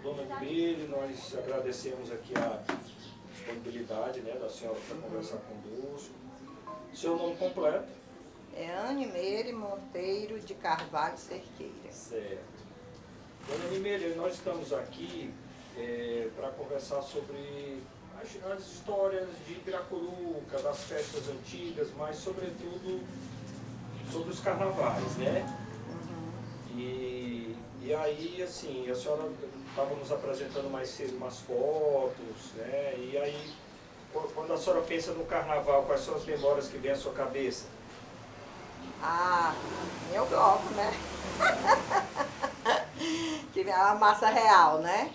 dona Nimeire, nós agradecemos aqui a disponibilidade, né, da senhora para conversar conosco. Seu nome completo? É Nimeire Monteiro de Carvalho Cerqueira. Certo. Dona Nimeire, nós estamos aqui para conversar sobre as histórias de Piracuruca, das festas antigas, mas sobretudo sobre os carnavais, né? E aí, assim, a senhora estava nos apresentando mais cedo umas fotos, né? E aí, quando a senhora pensa no carnaval, quais são as memórias que vêm à sua cabeça? Ah, meu bloco, né? Que é a Massa Real, né?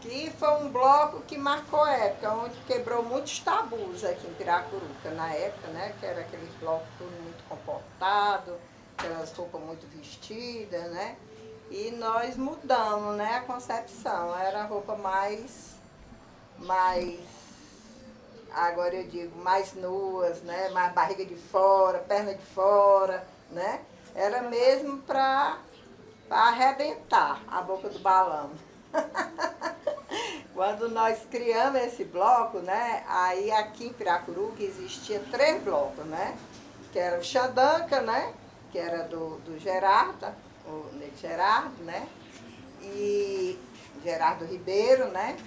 Que foi um bloco que marcou a época, onde quebrou muitos tabus aqui em Piracuruca, na época, né? Que era aquele bloco tudo muito comportado, aquelas roupas muito vestidas, né? E nós mudamos, né, a concepção. Era a roupa mais, agora eu digo, mais nuas, né? Mais barriga de fora, perna de fora, né? Era mesmo para arrebentar a boca do balão. Quando nós criamos esse bloco, né? Aí aqui em Piracuruca existia 3 blocos, né? Que era o Xandanca, né? Que era do Gerardo, o Nego Gerardo, né? E Gerardo Ribeiro, né?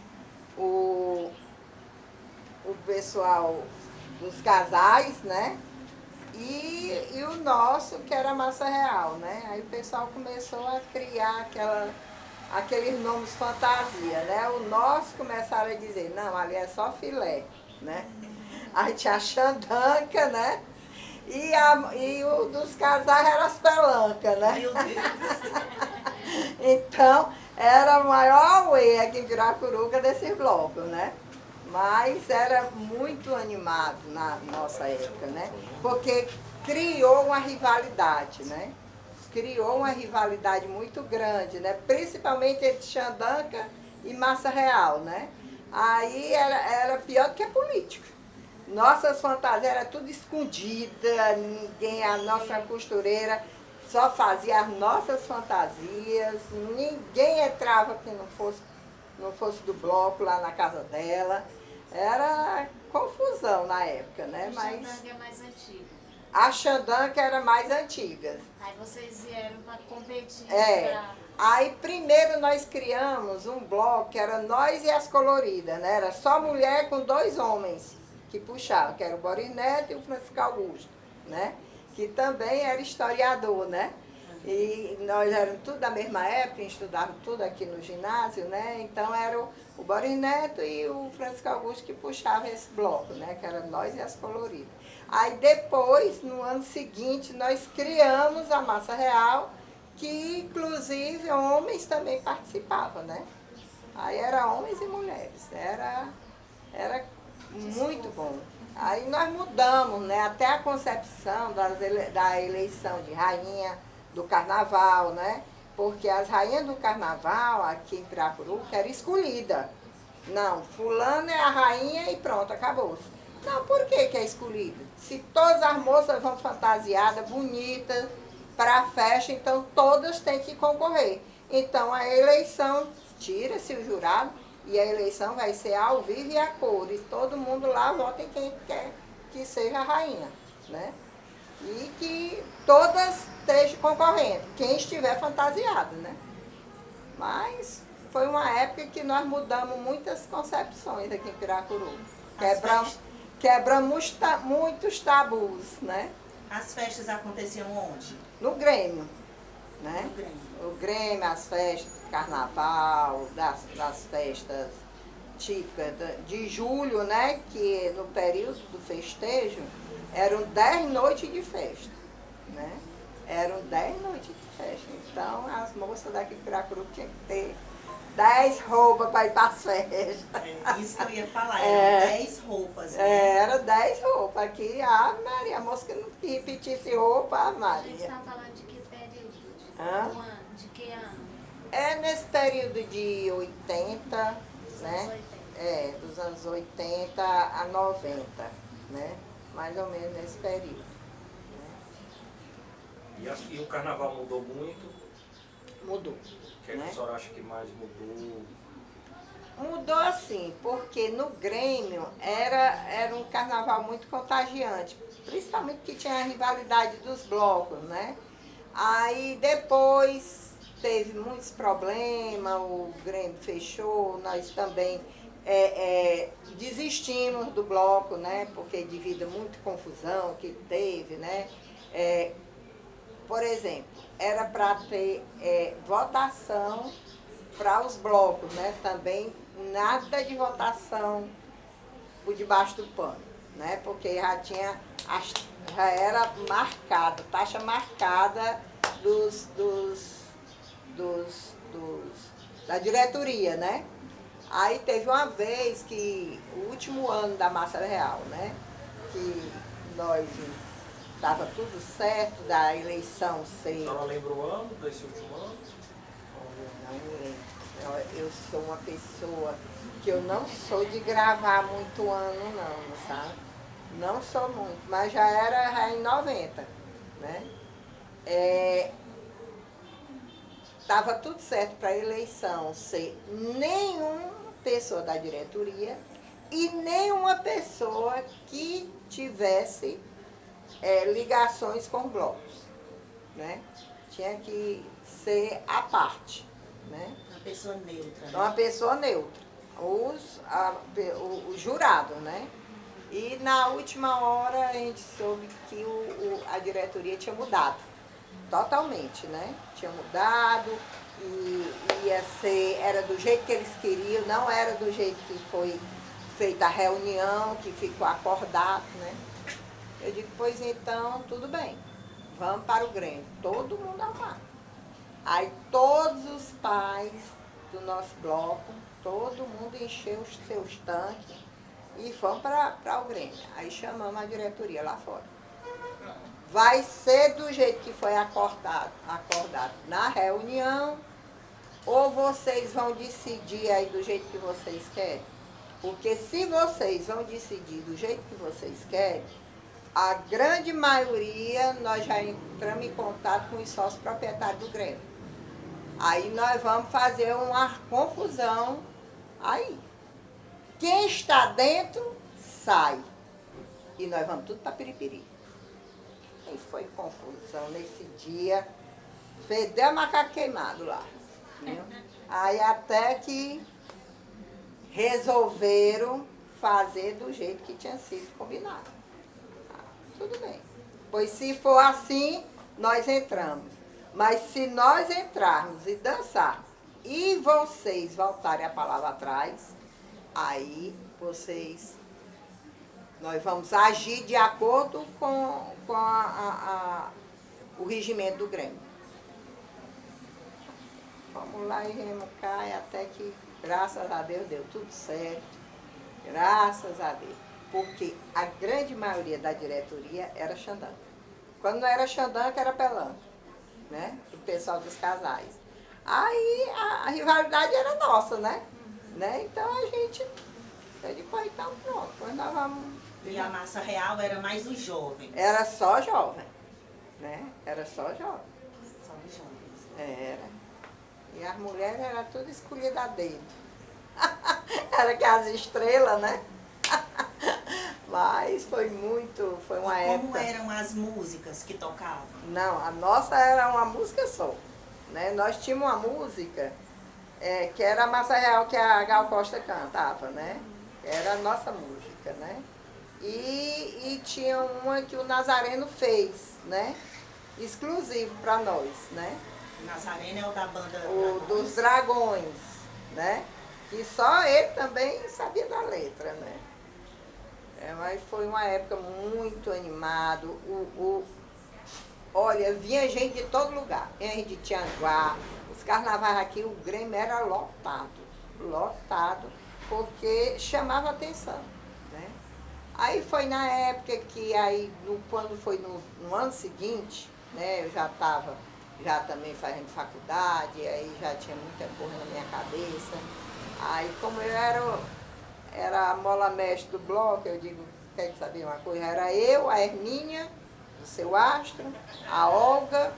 O pessoal dos casais, né? E o nosso, que era Massa Real, né? Aí o pessoal começou a criar aqueles nomes fantasia, né? O nosso começaram a dizer, não, ali é só filé, né? Aí tinha a Xandanca, né? E o dos casais era as pelancas, né? Meu Deus! Então, era o maior auê aqui em Piracuruca desse bloco, né? Mas era muito animado na nossa época, né? Porque criou uma rivalidade, né? Criou uma rivalidade muito grande, né? Principalmente entre Xandanca e Massa Real, né? Aí era pior do que a política. Nossas fantasias eram tudo escondida, ninguém, a nossa costureira só fazia as nossas fantasias, ninguém entrava que não fosse do bloco lá na casa dela. Era confusão na época, né? A Mas Xandanca é mais antiga. a Xandanca era mais antiga. Aí vocês vieram para competir. Aí primeiro nós criamos um bloco que era nós e as coloridas, né? Era só mulher com 2 homens que puxavam, que era o Boris Neto e o Francisco Augusto, né? Que também era historiador, né? E nós éramos tudo da mesma época, estudávamos tudo aqui no ginásio, né? Então era o Boris Neto e o Francisco Augusto que puxavam esse bloco, né? Que era nós e as coloridas. Aí depois, no ano seguinte, nós criamos a Massa Real, que inclusive homens também participavam, né? Aí era homens e mulheres, era muito bom. Aí nós mudamos, né? Até a concepção da eleição de rainha do carnaval, né? Porque as rainhas do carnaval aqui em Piracuruca era escolhida. Não, fulano é a rainha e pronto, acabou-se. Não, por que é escolhida? Se todas as moças vão fantasiadas, bonitas, para a festa, então todas têm que concorrer. Então a eleição, tira-se o jurado e a eleição vai ser ao vivo e a cores. Todo mundo lá vota em quem quer que seja a rainha, né? E que todas estejam concorrendo, quem estiver fantasiado, né? Mas foi uma época que nós mudamos muitas concepções aqui em Piracuruca. Quebramos muitos tabus, né? As festas aconteciam onde? No Grêmio, né? No Grêmio. O Grêmio, as festas de carnaval, das festas típicas de julho, né? Que no período do festejo eram 10 noites de festa, né? Eram 10 noites de festa. Então as moças daqui de Piracuruca tinham que ter 10 roupas para ir para as festas. É isso que eu ia falar, eram 10 roupas. Né? Era 10 roupas. Aqui, Ave Maria, a moça que não repetisse roupa, Ave A gente Maria. está falando de que período? Hã? Do ano? De que ano? É nesse período de 80, Dos né? anos 80. Dos anos 80 a 90, né? Mais ou menos nesse período. E o carnaval mudou muito? Mudou. O que é que Né? a senhora acha que mais mudou? Mudou assim, porque no Grêmio era um carnaval muito contagiante, principalmente que tinha a rivalidade dos blocos, né? Aí depois teve muitos problemas, o Grêmio fechou, nós também desistimos do bloco, né? Porque devido a muita confusão que teve, né? Por exemplo, era para ter votação para os blocos, né? Também nada de votação por debaixo do pano, né? Porque já era marcado, taxa marcada da diretoria, né? Aí teve uma vez que, o último ano da Massa Real, né? Que nós estava tudo certo da eleição A ser. senhora lembra o ano desse último ano? Não lembro. Eu sou uma pessoa que eu não sou de gravar muito ano, não, sabe? Não sou muito, mas já era em 90, né? Tava tudo certo para a eleição ser nenhuma pessoa da diretoria e nenhuma pessoa que tivesse ligações com blocos, né? Tinha que ser à parte, né? Uma pessoa neutra. Né? Uma pessoa neutra, o jurado, né? E na última hora a gente soube que a diretoria tinha mudado, totalmente, né? Tinha mudado e era do jeito que eles queriam, não era do jeito que foi feita a reunião, que ficou acordado, né? Eu digo, pois então, tudo bem, vamos para o Grêmio, todo mundo armado. Aí todos os pais do nosso bloco, todo mundo encheu os seus tanques e fomos para o Grêmio. Aí chamamos a diretoria lá fora. Vai ser do jeito que foi acordado na reunião, ou vocês vão decidir aí do jeito que vocês querem? Porque se vocês vão decidir do jeito que vocês querem, a grande maioria nós já entramos em contato com os sócios proprietários do Grêmio. Aí nós vamos fazer uma confusão aí. Quem está dentro, sai. E nós vamos tudo para Piripiri. E foi confusão nesse dia. Fedeu a macaco queimado lá. Viu? Aí até que resolveram fazer do jeito que tinha sido combinado. Tudo bem. Pois se for assim, nós entramos. Mas se nós entrarmos e dançarmos e vocês voltarem a palavra atrás, aí nós vamos agir de acordo com o regimento do Grêmio. Vamos lá e remo cai até que, graças a Deus, deu tudo certo. Graças a Deus. Porque a grande maioria da diretoria era Xandanga. Quando não era Xandanga, era Pelanca, né? O pessoal dos casais. Aí a rivalidade era nossa, né? Então a gente, depois então pronto, depois nós vamos... E a Massa Real era mais os jovens. Era só jovem, né? Era só jovem. Só os jovens. Era. E as mulheres eram tudo escolhidas a dedo. Era que as estrelas, né? Mas foi uma época... Como eram as músicas que tocavam? Não, a nossa era uma música só, né? Nós tínhamos uma música que era a Massa Real, que a Gal Costa cantava, né? Era a nossa música, né? E tinha uma que o Nazareno fez, né? Exclusivo para nós, né? O Nazareno é o da banda Dos Dragões, né? Que só ele também sabia da letra, né? Mas foi uma época muito animada. Olha, vinha gente de todo lugar. Vinha gente de Tianguá. Os carnavais aqui, o Grêmio era lotado. Lotado, porque chamava atenção, né? Aí foi na época que, quando foi no ano seguinte, né? Eu já estava também fazendo faculdade, aí já tinha muita coisa na minha cabeça. Aí como eu era a mola mestre do bloco, eu digo, quer saber uma coisa? Era eu, a Hermínia, do Seu Astro, a Olga,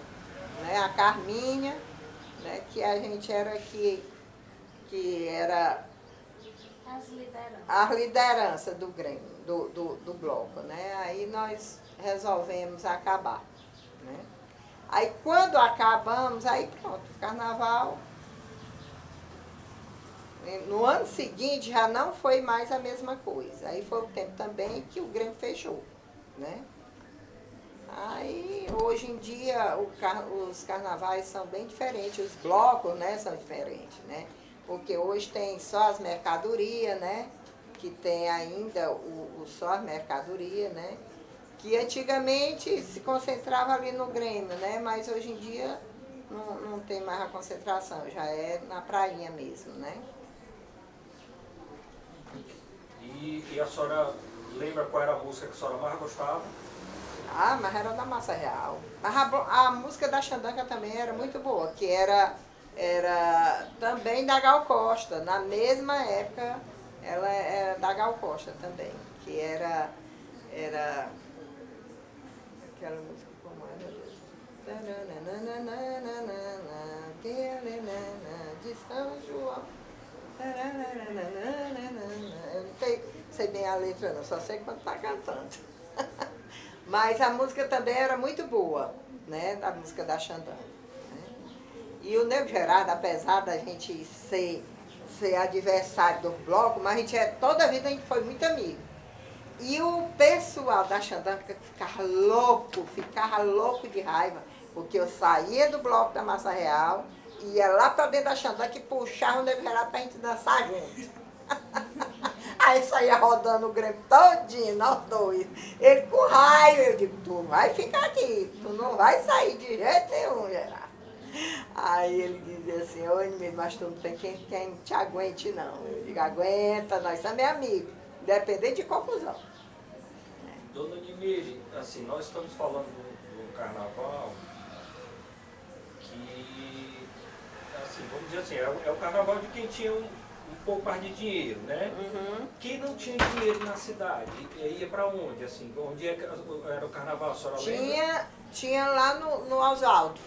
né, a Carminha, né, que a gente era que era As lideranças. a liderança do Grêmio, do bloco, né? Aí nós resolvemos acabar, né? Aí quando acabamos, aí pronto, o carnaval. No ano seguinte já não foi mais a mesma coisa. Aí foi o tempo também que o Grêmio fechou, né? Aí hoje em dia os carnavais são bem diferentes, os blocos, né, são diferentes, né? Porque hoje tem só as mercadorias, né? Que tem ainda só as mercadorias, né? Que antigamente se concentrava ali no Grêmio, né? Mas hoje em dia não tem mais a concentração, já é na prainha mesmo, né? E a senhora lembra qual era a música que a senhora mais gostava? Ah, mas era da Massa Real. Mas a música da Xandanga também era muito boa, que era também da Gal Costa. Na mesma época, ela era da Gal Costa também, que era aquela música como era, de São João. Eu não sei bem a letra não, só sei quando está cantando. Mas a música também era muito boa, né? A música da Xandanga. Né? E o Nego Gerardo, apesar da gente ser adversário do bloco, mas toda a vida a gente foi muito amigo. E o pessoal da Xandanga ficava louco de raiva, porque eu saía do bloco da Massa Real, ia lá pra dentro da Xandanga e puxava o Nego Gerardo pra gente dançar junto. Aí saía rodando o Grêmio todinho, nós dois. Ele com raiva, eu digo, tu vai ficar aqui, tu não vai sair de jeito nenhum, Gerardo. Aí ele dizia assim, ô inimigo, mas tu não tem quem te aguente não. Eu digo, aguenta, nós somos amigos, independente de confusão. Dona Nimire, assim, nós estamos falando do carnaval que, assim, vamos dizer assim, é o carnaval de quem tinha um pouco mais de dinheiro, né? Uhum. Quem não tinha dinheiro na cidade, ia pra onde, assim? Onde era o carnaval, a senhora lembra? Tinha lá no Oswaldo,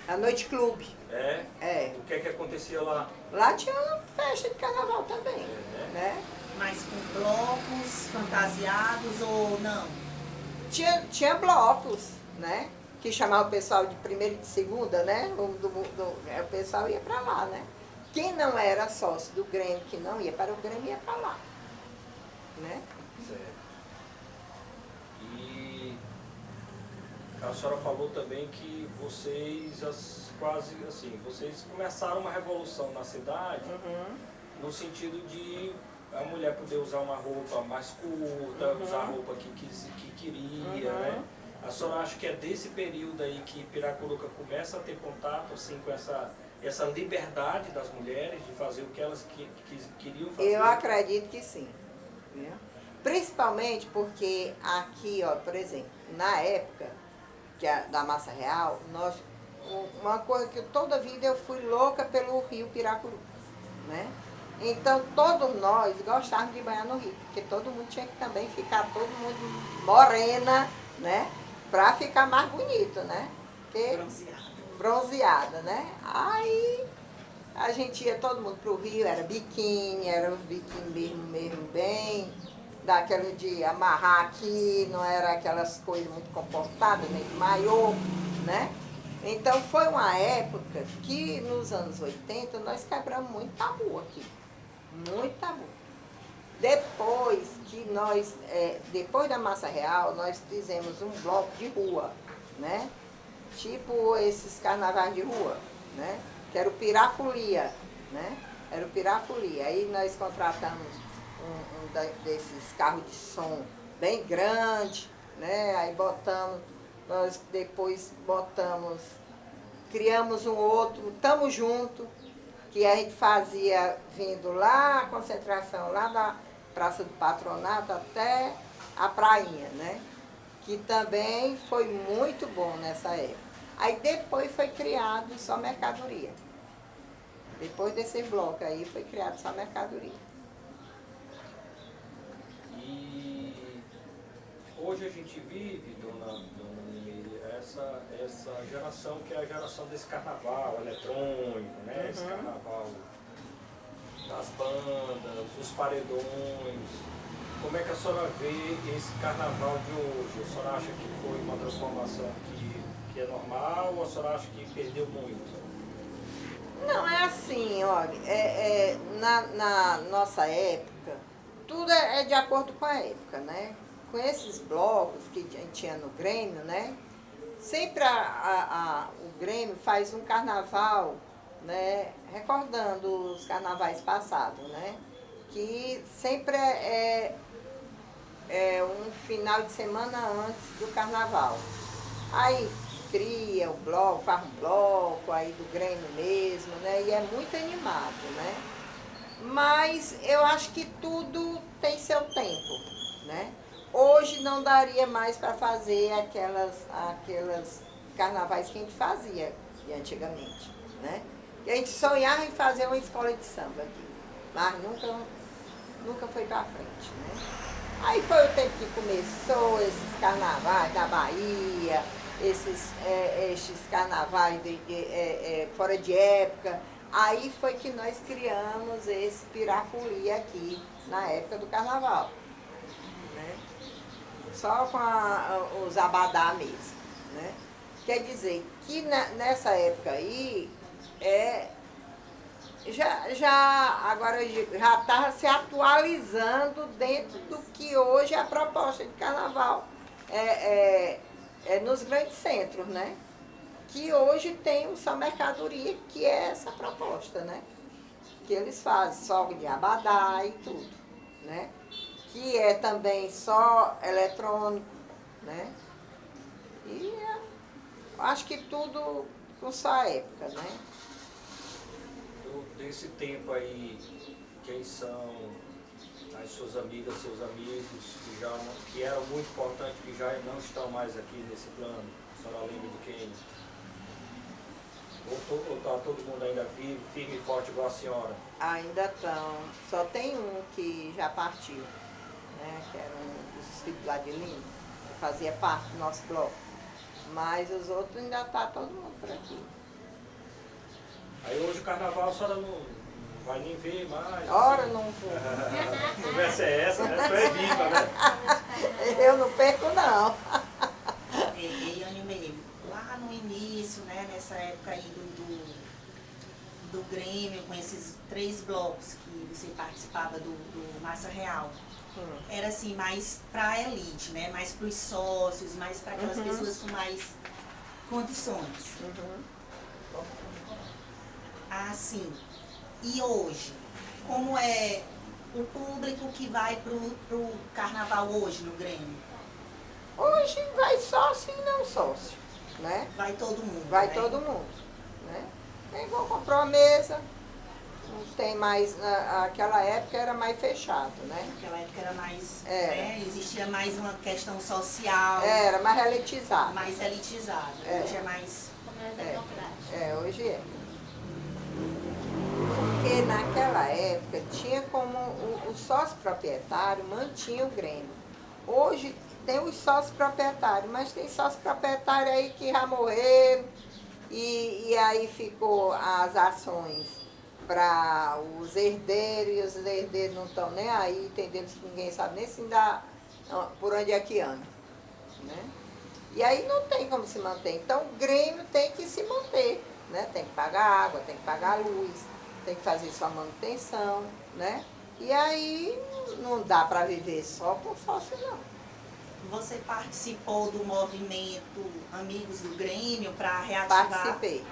a Noite Clube. É? É. O que é que acontecia lá? Lá tinha uma festa de carnaval também, né? Mas com blocos fantasiados ou não? Tinha blocos, né? Que chamava o pessoal de primeira e de segunda, né? O pessoal ia pra lá, né? Quem não era sócio do Grêmio, que não ia para o Grêmio, ia pra lá, né? Certo. E a senhora falou também que vocês, quase assim, vocês começaram uma revolução na cidade, no sentido de a mulher poder usar uma roupa mais curta, usar a roupa que queria, né? A senhora acha que é desse período aí que Piracuruca começa a ter contato assim, com essa liberdade das mulheres de fazer o que elas queriam fazer? Eu acredito que sim. Né? Principalmente porque aqui, ó, por exemplo, na época da Massa Real, uma coisa que toda a vida eu fui louca pelo rio Piracuru, né? Então todos nós gostávamos de banhar no rio, porque todo mundo tinha que também ficar, todo mundo morena, né? Pra ficar mais bonito, né? Porque, bronzeada, né? Aí a gente ia todo mundo pro rio, era os biquíni mesmo bem, daquele de amarrar aqui, não era aquelas coisas muito comportadas, nem de maiô, né? Então foi uma época que nos anos 80 nós quebramos muito tabu aqui, muito tabu. Depois que depois da Massa Real, nós fizemos um bloco de rua, né? Tipo esses carnavais de rua, né? Que era o Pirafolia, né? Era o Pirafolia. Aí nós contratamos desses carros de som bem grande, né? Aí nós depois criamos um outro, Tamo Junto, que a gente fazia vindo lá, a concentração lá da Praça do Patronato até a prainha, né? Que também foi muito bom nessa época. Aí depois foi criado só mercadoria. Depois desse bloco aí foi criado só mercadoria. E hoje a gente vive, dona Nimire, essa geração que é a geração desse carnaval eletrônico, né? Esse carnaval das bandas, os paredões. Como é que a senhora vê esse carnaval de hoje? A senhora acha que foi uma transformação que é normal ou a senhora acha que perdeu muito? Não, é assim, olha, na nossa época, tudo é de acordo com a época, né? Com esses blocos que a gente tinha no Grêmio, né? Sempre o Grêmio faz um carnaval, né? Recordando os carnavais passados, né? Que sempre é um final de semana antes do carnaval. Aí cria o bloco, faz um bloco aí do Grêmio mesmo, né? E é muito animado, né? Mas eu acho que tudo tem seu tempo, né? Hoje não daria mais para fazer aquelas carnavais que a gente fazia de antigamente, né? E a gente sonhava em fazer uma escola de samba aqui, mas nunca foi para frente, né? Aí foi o tempo que começou esses carnavais da Bahia, esses carnavais fora de época. Aí foi que nós criamos esse Pirafuli aqui, na época do carnaval, né? Só com os abadá mesmo, né? Quer dizer que nessa época aí, agora já estava se atualizando dentro do que hoje é a proposta de carnaval nos grandes centros, né? Que hoje tem só mercadoria, que é essa proposta, né? Que eles fazem só de abadá e tudo, né? Que é também só eletrônico, né? E acho que tudo com sua época, né? Desse tempo aí, quem são as suas amigas, seus amigos, que eram muito importantes, que já não estão mais aqui nesse plano? A senhora lembra de quem? Ou está todo mundo ainda vivo, firme e forte igual a senhora? Ainda estão. Só tem um que já partiu, né? Que era um dos filhos lá de Lima, que fazia parte do nosso bloco. Mas os outros ainda tá todo mundo por aqui. Aí hoje o carnaval a senhora não vai nem ver mais? Ora, assim. não vou. A conversa é essa, né? Tu é viva, né? Eu não perco, não. E Anime, lá no início, né, nessa época aí do Grêmio, com esses 3 blocos que você participava do Massa Real, era assim, mais pra elite, né? Mais pros sócios, mais para aquelas pessoas com mais condições. Assim, e hoje, como é o público que vai pro carnaval hoje no Grêmio? Hoje vai sócio e não sócio, né? Vai todo mundo, Vai né? todo mundo, né? Quem comprou a mesa, não tem mais, naquela época era mais fechado, né? Naquela época era mais, Era. né? Existia mais uma questão social, Era mais elitizado. mais elitizada. Hoje é mais... Como é democrático. Hoje é. Porque naquela época tinha como o sócio proprietário mantinha o Grêmio. Hoje tem os sócios proprietários, mas tem sócio proprietário aí que já morreram e aí ficou as ações para os herdeiros, e os herdeiros não estão nem aí, entendendo que ninguém sabe nem se dá por onde é que anda, né? E aí não tem como se manter. Então o Grêmio tem que se manter, né? Tem que pagar água, tem que pagar luz, tem que fazer sua manutenção, né? E aí não dá para viver só com sócio, não. Você participou do movimento Amigos do Grêmio para reativar? Participei.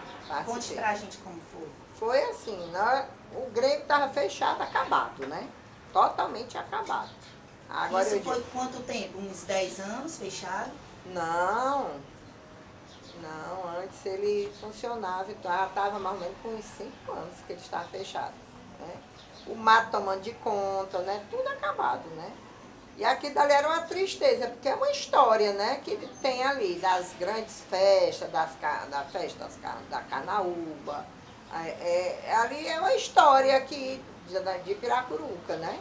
Conte pra gente como foi. Foi assim, o Grêmio estava fechado, acabado, né? Totalmente acabado. Agora Isso foi quanto tempo? Uns 10 anos fechado? Não, antes ele funcionava, então estava mais ou menos com uns 5 anos que ele estava fechado, né? O mato tomando de conta, né? Tudo acabado, né? E aquilo dali era uma tristeza, porque é uma história, né? Que ele tem ali, das grandes festas, da festa da Carnaúba. Ali é uma história aqui de Piracuruca, né?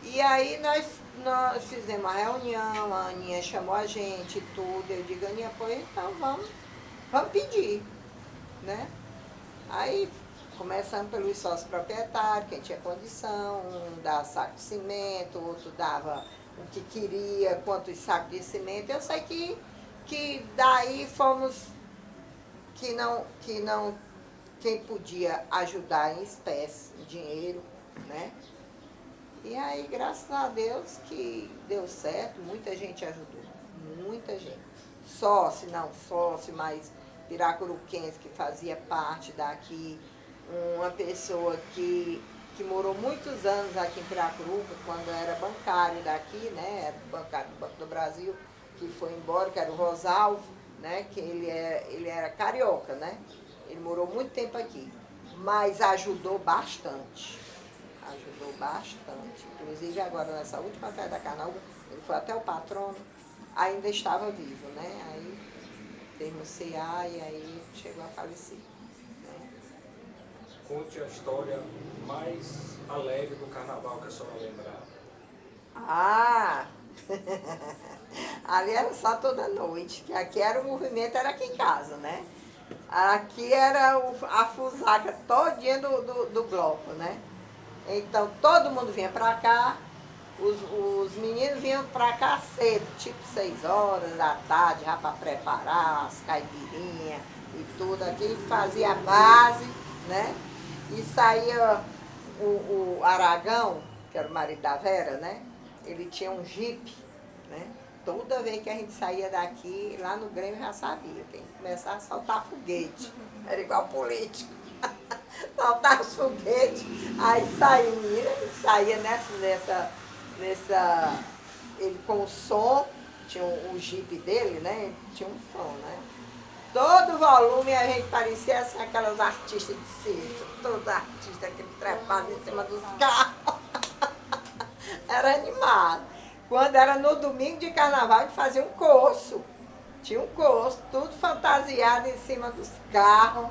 E aí nós nós fizemos uma reunião, a Aninha chamou a gente e tudo. Eu digo, Aninha, pois então vamos pedir, né? Aí começamos pelos sócios proprietários, quem tinha condição, um dava saco de cimento, o outro dava o que queria, quantos sacos de cimento. Eu sei que daí fomos, quem podia ajudar em espécie, em dinheiro, né? E aí, graças a Deus, que deu certo, muita gente ajudou, muita gente. Sócio, não sócio, mas piracuruquense que fazia parte daqui, uma pessoa que morou muitos anos aqui em Piracuruca, quando era bancário daqui, né, era bancário do Banco do Brasil, que foi embora, que era o Rosalvo, né, que ele era carioca, né, ele morou muito tempo aqui, mas ajudou bastante, inclusive agora nessa última festa da Carnaúba, ele foi até o patrono, ainda estava vivo, né, aí teve um CA e aí chegou a falecer. Conte a história mais alegre do carnaval que a senhora lembrava. Ah! Ali era só toda noite, que aqui era o movimento, era aqui em casa, né? Aqui era a fusaca todinha do bloco, né? Então todo mundo vinha pra cá, os meninos vinham pra cá cedo, tipo 6 horas da tarde, já pra preparar as caipirinhas e tudo. Aqui fazia a base, né? E saía o Aragão, que era o marido da Vera, né? Ele tinha um jipe, né? Toda vez que a gente saía daqui, lá no Grêmio já sabia, tem que começar a soltar foguete. Era igual político. Soltar os foguetes, aí saía o menino, ele saía nessa, ele com o som, tinha o jipe dele, né? Tinha um som, né? Todo volume a gente parecia assim, aquelas artistas de circo, todos artistas que trepavam em cima dos carros. Era animado. Quando era no domingo de carnaval, a gente fazia um curso. Tinha um curso, tudo fantasiado em cima dos carros.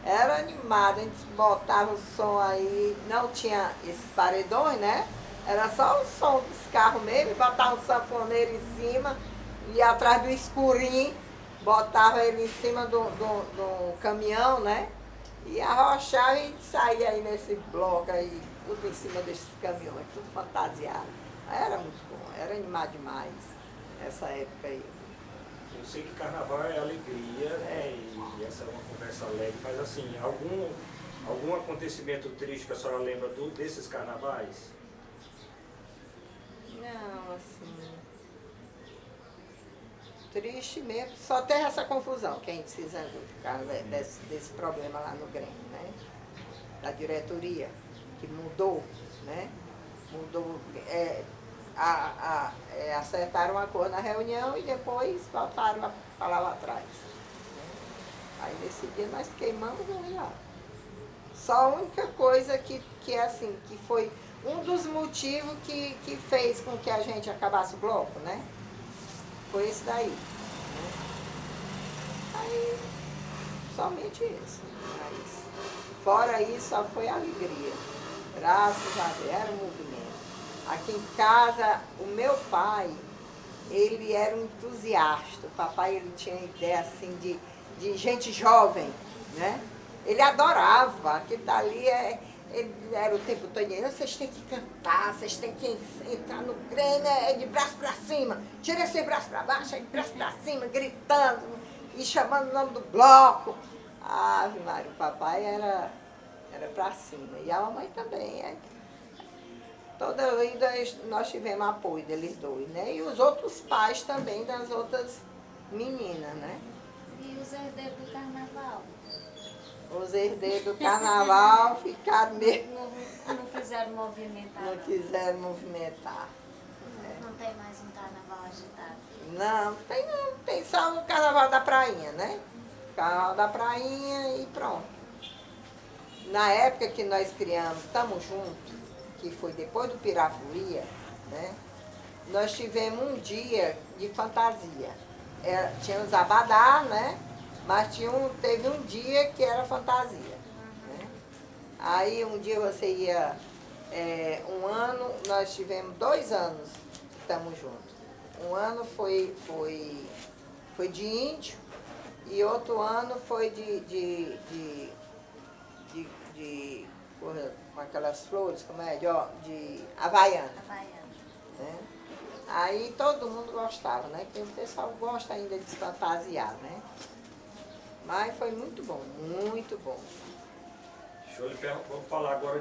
Era animado, a gente botava o som aí, não tinha esses paredões, né? Era só o som dos carros mesmo, botava um sanfoneiro em cima, e atrás do escurinho, botava ele em cima do caminhão, né? E arrochava e saía aí nesse bloco aí, tudo em cima desses caminhões, tudo fantasiado. Era muito bom, era animado demais essa época aí. Eu sei que carnaval é alegria, né? E essa é uma conversa alegre, mas assim, algum acontecimento triste que a senhora lembra desses carnavais? Não, assim... Triste mesmo, só tem essa confusão que a gente se zangou por causa desse problema lá no Grêmio, né? Da diretoria, que mudou, né? Mudou, acertaram uma coisa na reunião e depois voltaram a falar lá atrás. Né? Aí nesse dia nós queimamos um lá. Só a única coisa que é assim, que foi um dos motivos que fez com que a gente acabasse o bloco, né? Foi esse daí. Né? Aí, somente isso. Mas, fora isso, só foi alegria. Graças a Deus, era um movimento. Aqui em casa, o meu pai, ele era um entusiasta. O papai, ele tinha ideia, assim, de gente jovem, né? Ele adorava. Aquilo dali ele era o tempo todo dizendo, vocês têm que cantar, vocês têm que entrar no Grêmio, de braço pra cima, tira esse braço pra baixo, de braço pra cima, gritando e chamando o nome do bloco. Ave Maria, o papai era pra cima. E a mamãe também. Toda vida nós tivemos apoio deles dois, né? E os outros pais também das outras meninas, né? E os herdeiros do carnaval? Os herdeiros do carnaval ficaram mesmo. Não quiseram movimentar. Não quiseram movimentar. Não tem mais um carnaval agitado. Não, tem só o carnaval da prainha, né? Carnaval da prainha e pronto. Na época que nós criamos Tamo Junto, que foi depois do Pirafolia, né? Nós tivemos um dia de fantasia. Tinha os abadá, né? Mas teve um dia que era fantasia. Né? Aí um dia você ia, um ano, nós tivemos 2 anos estamos juntos. Um ano foi de índio e outro ano foi com aquelas flores, como é? De havaiana. Havaiana. Né? Aí todo mundo gostava, né? Porque o pessoal gosta ainda de se fantasiar, né? Mas foi muito bom, muito bom. Deixa eu lhe perguntar, vamos falar agora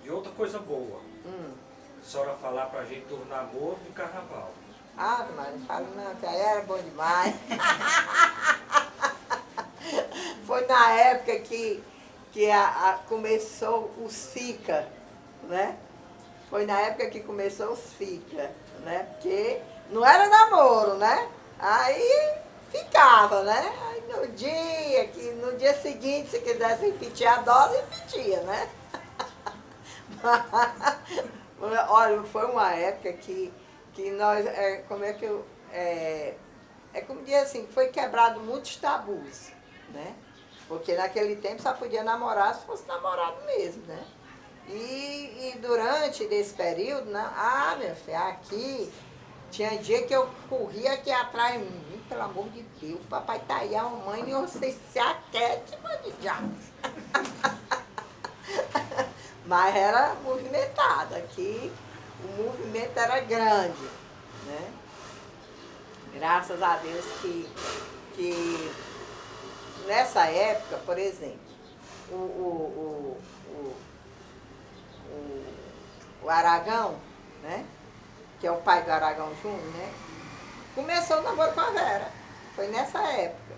de outra coisa boa. A senhora falar pra gente do namoro do carnaval. Ah, mas não falo não, que aí era bom demais. Foi na época que começou os FICA, né? Foi na época que começou os FICA, né? Porque não era namoro, né? Aí ficava, né? Aí no dia seguinte, se quisesse repetir a dose, repetia, né? Olha, foi uma época que nós, como é que eu, como dizer assim, foi quebrado muitos tabus, né? Porque naquele tempo só podia namorar se fosse namorado mesmo, né? E durante desse período, né? Ah, meu filho, aqui tinha dia que eu corria aqui atrás de mim, pelo amor de Deus, papai tá aí, a mamãe, e você se aquete, mano de diabo. Mas era movimentado, aqui o movimento era grande, né? Graças a Deus que nessa época, por exemplo, o Aragão, né? Que é o pai do Aragão Júnior, né? Começou o namoro com a Vera. Foi nessa época,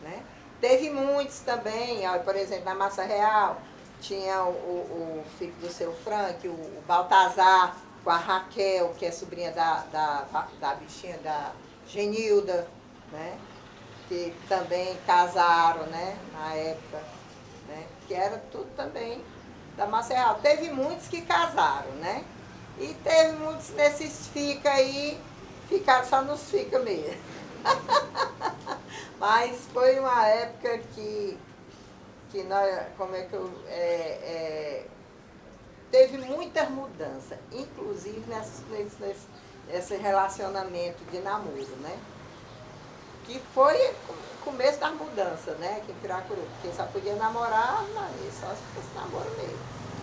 né? Teve muitos também, ó, por exemplo, na Massa Real, tinha o filho do seu Frank, o Baltazar, com a Raquel, que é sobrinha da bichinha, da Genilda, né? Que também casaram, né? Na época, né? Que era tudo também da Massa Real. Teve muitos que casaram, né? E teve muitos nesses FICA aí, ficaram só nos FICA mesmo. Mas foi uma época que nós, como é que eu... teve muitas mudanças, inclusive nesse relacionamento de namoro, né? Que foi o começo das mudanças, né? Aqui em Piracuru, porque só podia namorar, mas só se fosse namoro mesmo.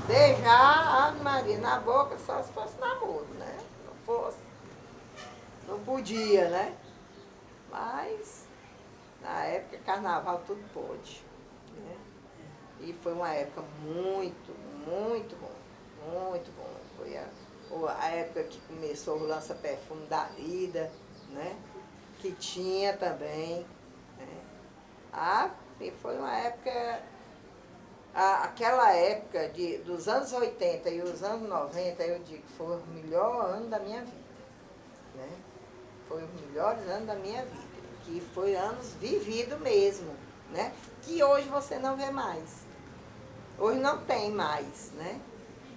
Beijar, Ave Maria, na boca só se fosse namoro, né? Não podia, né? Mas, na época, carnaval tudo pôde, né? E foi uma época muito, muito bom, muito bom. Foi a época que começou o lança-perfume da Ida, né? Que tinha também, né? E foi uma época... Aquela época dos anos 80 e os anos 90, eu digo, foi o melhor ano da minha vida, né? Foi os melhores anos da minha vida, que foi anos vividos mesmo, né? Que hoje você não vê mais. Hoje não tem mais, né?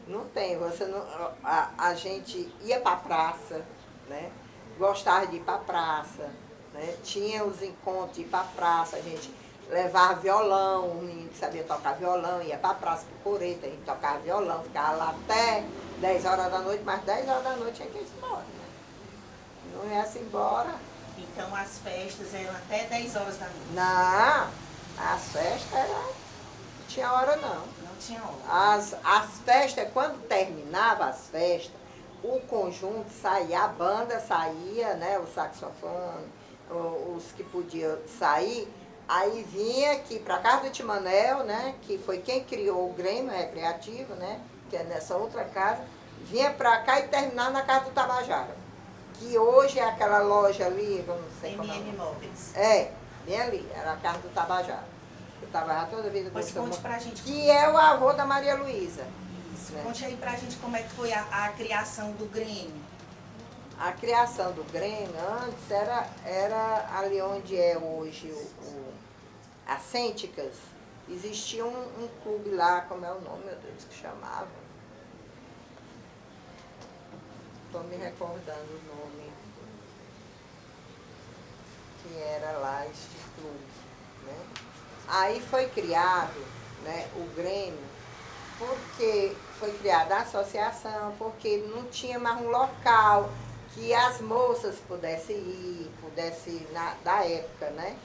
Não tem, você não, a gente ia para a praça, né? Gostava de ir para a praça, né? Tinha os encontros de ir para a praça, a gente levava violão, o menino que sabia tocar violão, ia para a praça pro Coreta, a gente tocava violão, ficava lá até 10 horas da noite, mas 10 horas da noite tinha que ir embora, né? Não ia-se embora. Então as festas eram até 10 horas da noite? Não, as festas não tinha hora não. Não tinha hora. As festas, quando terminava as festas, o conjunto saía, a banda saía, né? O saxofone, os que podiam sair. Aí vinha aqui para casa do Timanel, né, que foi quem criou o Grêmio Recreativo, né, que é nessa outra casa, vinha para cá e terminava na casa do Tabajara, que hoje é aquela loja ali, eu não sei como é. MM Móveis. Bem ali, era a casa do Tabajara. O Tabajara toda vida Pois conte pra gente. Que é o avô da Maria Luísa. Isso, né? Conte aí pra gente como é que foi a criação do Grêmio. A criação do Grêmio antes era ali onde é hoje as Cênticas. Existia um clube lá, como é o nome, meu Deus, que chamava? Estou me recordando o nome. Que era lá este clube, né? Aí foi criado, né, o Grêmio, porque foi criada a associação, porque não tinha mais um local que as moças pudessem ir, da época, né?